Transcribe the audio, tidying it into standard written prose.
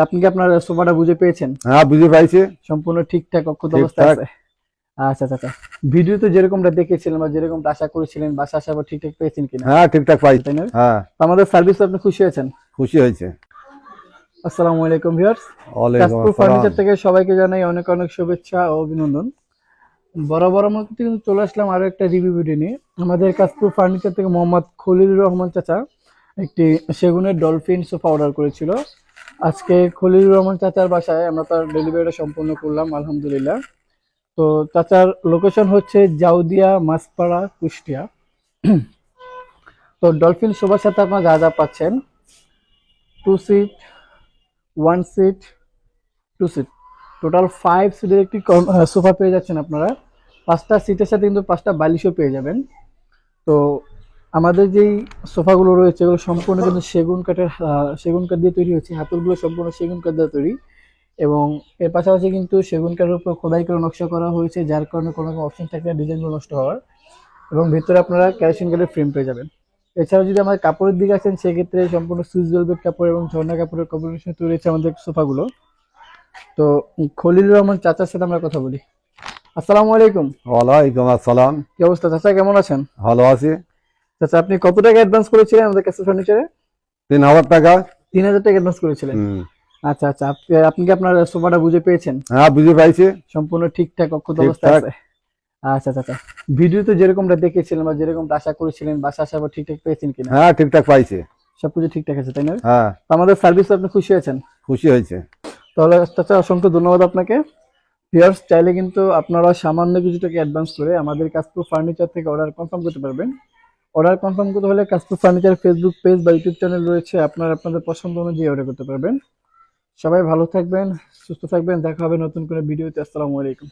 আপনি কি আপনার সোফাটা বুঝে পেয়েছেন? হ্যাঁ, বুঝে পাইছি। সম্পূর্ণ ঠিকঠাক অক্ষত অবস্থায় ঠিকঠাক। আছে? আচ্ছা আচ্ছা আচ্ছা। ভিডিওতে যেরকমটা দেখেছিলেন বা যেরকমটা আশা করেছিলেন বাসা আসার পর ঠিকঠাক পেয়েছেন কিনা, হ্যাঁ, ঠিকঠাক পাইছি। তাই না? হ্যাঁ, তো আমাদের সার্ভিস আপনি খুশি হয়েছেন? খুশি হয়েছে। আসসালামু আলাইকুম ভিউয়ার্স। ওয়ালাইকুম কাশপুর আসসালাম। ফার্নিচার থেকে সবাইকে জানাই অনেক অনেক শুভেচ্ছা ও অভিনন্দন। বরাবর মতো কিন্তু চলে আসলাম আরো একটা রিভিউ ভিডিও নিয়ে। আমাদের কাশপুর ফার্নিচার থেকে মোহাম্মদ খলিলুর রহমান চাচা একটি সেগুনের ডলফিন সোফা অর্ডার করেছিল। আজকে খলিলুর রহমান চাচার বাসায় আমরা তার ডেলিভারিটা সম্পূর্ণ করলাম আলহামদুলিল্লাহ। তো চাচার লোকেশন হচ্ছে জাউদিয়া মাছপাড়া কুষ্টিয়া। তো ডলফিন সোফার সাথে আপনারা যা যা পাচ্ছেন, 2 সিট, 1 সিট, 2 সিট, টোটাল 5 সিটের একটি সোফা পেয়ে যাচ্ছেন আপনারা। 5টা সিটের সাথে কিন্তু 5টা বালিশও পেয়ে যাবেন। তো আমাদের যেই সোফাগুলো রয়েছে এগুলো সম্পূর্ণ কিন্তু সেগুন কাঠ দিয়ে তৈরি হয়েছে। হাতলগুলো সম্পূর্ণ সেগুন কাঠ দিয়ে তৈরি এবং এর পাশাপাশি কিন্তু সেগুন কাঠের উপর খোদাই করে নকশা করা হয়েছে, যার কারণে কোনো অপশন থাকলে ডিজাইনগুলো নষ্ট হওয়ার। এবং ভিতরে আপনারা কেরোসিন কাঠের ফ্রেম পেয়ে যাবেন। এছাড়াও যদি আমাদের কাপড়ের দিকে আসেন সেক্ষেত্রে সম্পূর্ণ সুইস ভেলভেট কাপড় এবং ঝর্ণা কাপড়ের কম্বিনেশনে তৈরি হয়েছে আমাদের সোফাগুলো। তো খলিলুর রহমান চাচার সাথে আমরা কথা বলি। আসসালামু আলাইকুম। ওয়ালাইকুম আসসালাম। কি অবস্থা চাচা, কেমন আছেন? ভালো আছি। চাচা আপনি কত টাকা অ্যাডভান্স করেছিলেন আমাদের কাছে ফার্নিচারে? 3,000 টাকা। 3,000 টাকা অ্যাডভান্স করেছিলেন। হুম। আচ্ছা আচ্ছা, আপনি কি আপনার সোফাটা বুঝে পেয়েছেন? হ্যাঁ, বুঝে পাইছি। সম্পূর্ণ ঠিকঠাক অক্ষত অবস্থায় ঠিকঠাক। আছে? আচ্ছা আচ্ছা আচ্ছা। ভিডিওতে যেরকমটা দেখেছিলেন বা যেরকমটা আশা করেছিলেন বাসা আসার পর ঠিকঠাক পেয়েছেন কিনা? হ্যাঁ, ঠিকঠাক পাইছি। সবকিছু ঠিকঠাক আছে, তাই না? হ্যাঁ, তো আমাদের সার্ভিস আপনি খুশি হয়েছেন? খুশি হয়েছে। তাহলে চাচা অসংখ্য ধন্যবাদ আপনাকে। ভিউয়ার্স চাইলে কিন্তু আপনারা সামান্য কিছু টাকা অ্যাডভান্স করে আমাদের কাশপুর ফার্নিচার থেকে অর্ডার কনফার্ম করতে পারবেন। অর্ডার কনফার্ম করতে হলে কাশপুর ফার্নিচার ফেসবুক পেজ বা ইউটিউব চ্যানেল রয়েছে, আপনারা আপনাদের পছন্দ অনুযায়ী অর্ডার করতে পারবেন। সবাই ভালো থাকবেন, সুস্থ থাকবেন, দেখা হবে নতুন করে ভিডিওতে। আসসালামু আলাইকুম।